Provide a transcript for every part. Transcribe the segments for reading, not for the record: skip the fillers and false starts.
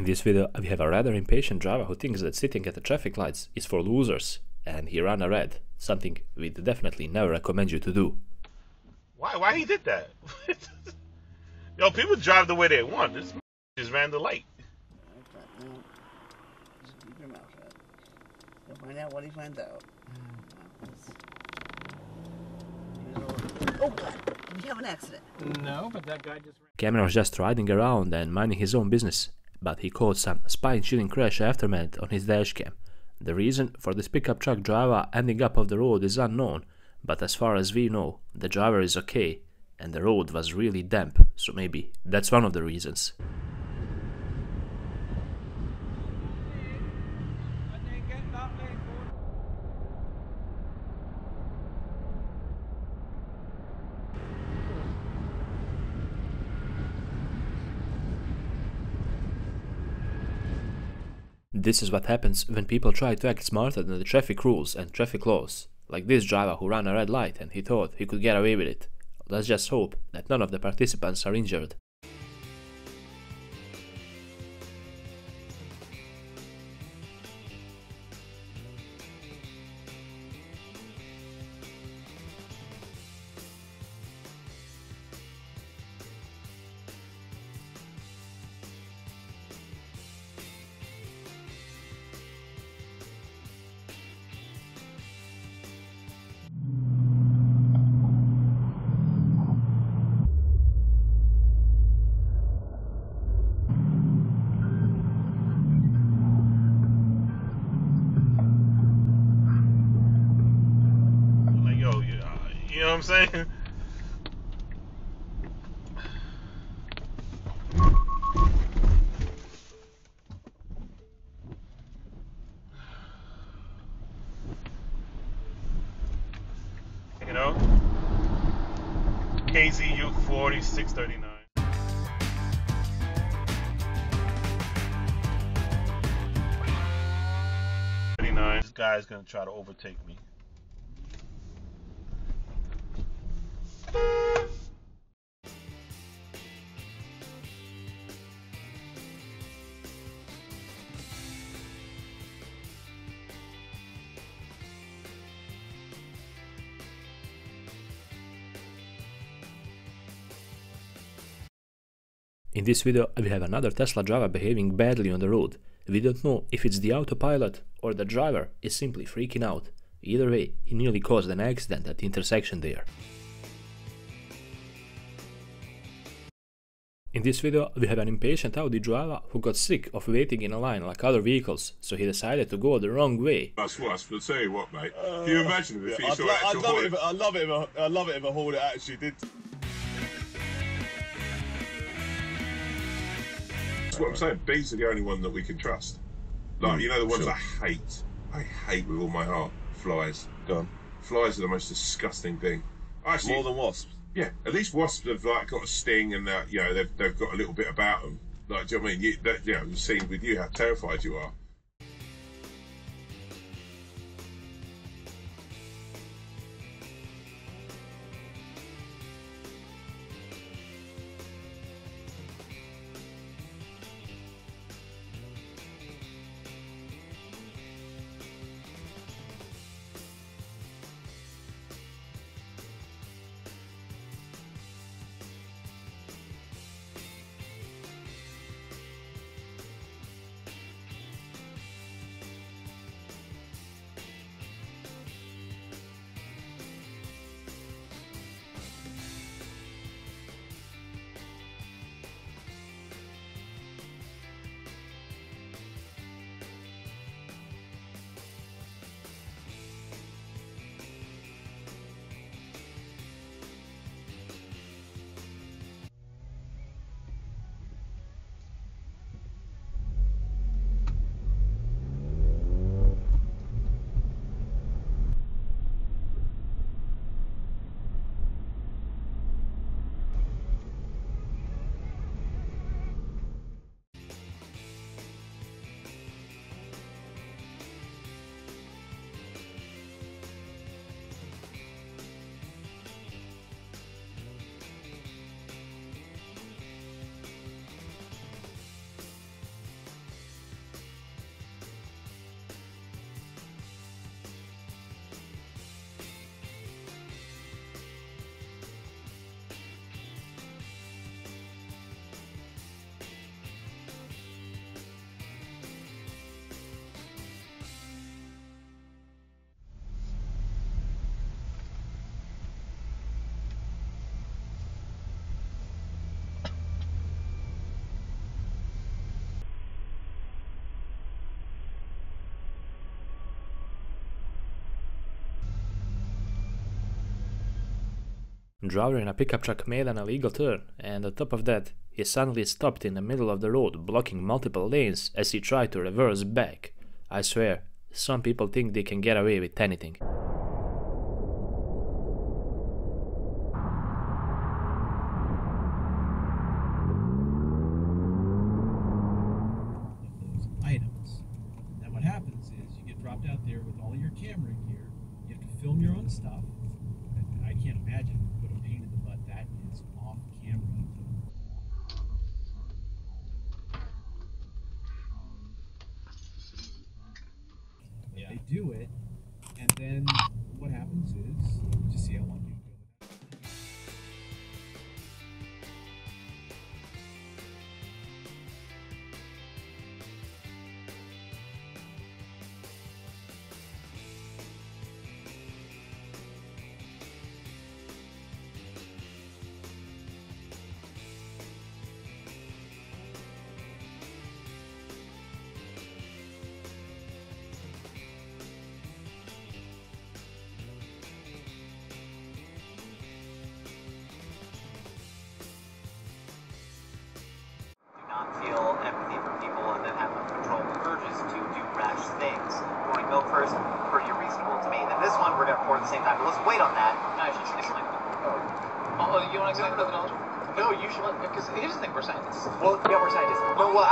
In this video, we have a rather impatient driver who thinks that sitting at the traffic lights is for losers, and he ran a red, something we'd definitely never recommend you to do. Why he did that? Yo, people drive the way they want. This just ran the light. No. Just keep your mouth shut. He'll find out what he finds out. Oh God! Did you have an accident? No, but that guy just ran. Cameron was just riding around and minding his own business, but he caught some spine-chilling crash aftermath on his dashcam. The reason for this pickup truck driver ending up off the road is unknown, but as far as we know, the driver is okay, and the road was really damp, so maybe that's one of the reasons. This is what happens when people try to act smarter than the traffic rules and traffic laws, like this driver who ran a red light and he thought he could get away with it. Let's just hope that none of the participants are injured. You know what I'm saying? You know? KZU 4639. This guy's gonna try to overtake me. In this video, we have another Tesla driver behaving badly on the road. We don't know if it's the autopilot or the driver is simply freaking out. Either way, he nearly caused an accident at the intersection there. In this video, we have an impatient Audi driver who got sick of waiting in a line like other vehicles, so he decided to go the wrong way. That's worse, but I'll tell you what, mate. Can you imagine if he saw I'd love it if a Hornet actually did. That's what I'm saying. Bees are the only one that we can trust. Like, you know, the ones I hate with all my heart. Flies. Go on. Flies are the most disgusting thing. Actually, More than wasps. yeah. At least wasps have like got a sting and you know they've got a little bit about them. Like, do you know what I mean? You've seen with you how terrified you are. Driver in a pickup truck made an illegal turn, and on top of that, he suddenly stopped in the middle of the road, blocking multiple lanes as he tried to reverse back. I swear, some people think they can get away with anything. Items. Now what happens is you get dropped out there with all your camera gear, you have to film your own stuff. I can't imagine what a pain in the butt that is off camera. Yeah. They do it, and then what happens is you just see how long you go with that. Not feel empathy for people and then have uncontrollable urges to do rash things. When we go first, pretty reasonable to me. Then this one, we're going to pour at the same time. But let's wait on that. No, I should explain it. Oh, you want to explain methodology? No, you should, because here's the thing, we're scientists. Well, yeah, we're scientists. No, well,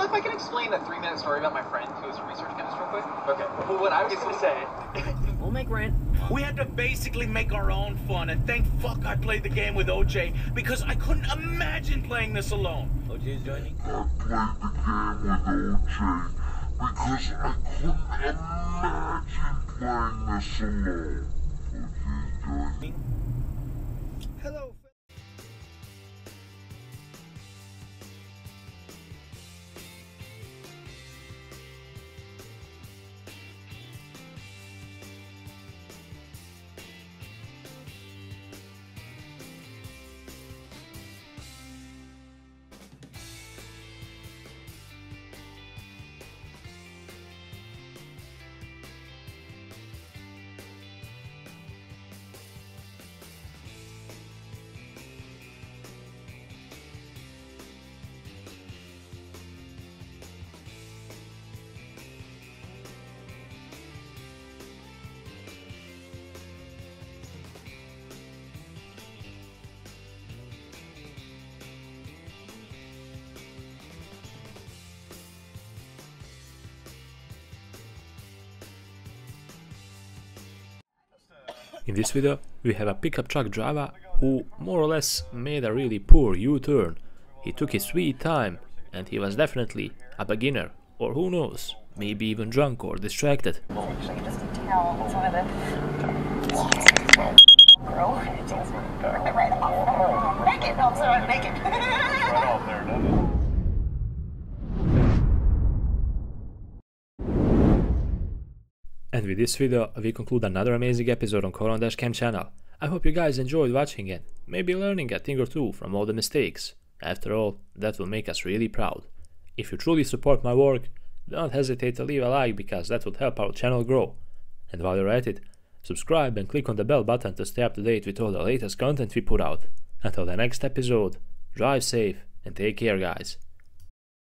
if I can explain a 3-minute story about my friend who was a research chemist real quick. Okay. Well, what I was going to say... We'll make rent. We had to basically make our own fun, and thank fuck I played the game with OJ, because I couldn't imagine playing this alone. OJ's joining? I played the game with OJ because I couldn't imagine playing this alone. OJ's joining? Hello. In this video, we have a pickup truck driver who more or less made a really poor U-turn. He took his sweet time, and he was definitely a beginner, or who knows, maybe even drunk or distracted. Actually, just a towel with some of the girl. Right off. Naked, no, sorry, naked. Right off there, doesn't it? And with this video, we conclude another amazing episode on NewYorokDashCam channel. I hope you guys enjoyed watching it, maybe learning a thing or two from all the mistakes. After all, that will make us really proud. If you truly support my work, don't hesitate to leave a like because that would help our channel grow. And while you're at it, subscribe and click on the bell button to stay up to date with all the latest content we put out. Until the next episode, drive safe and take care, guys.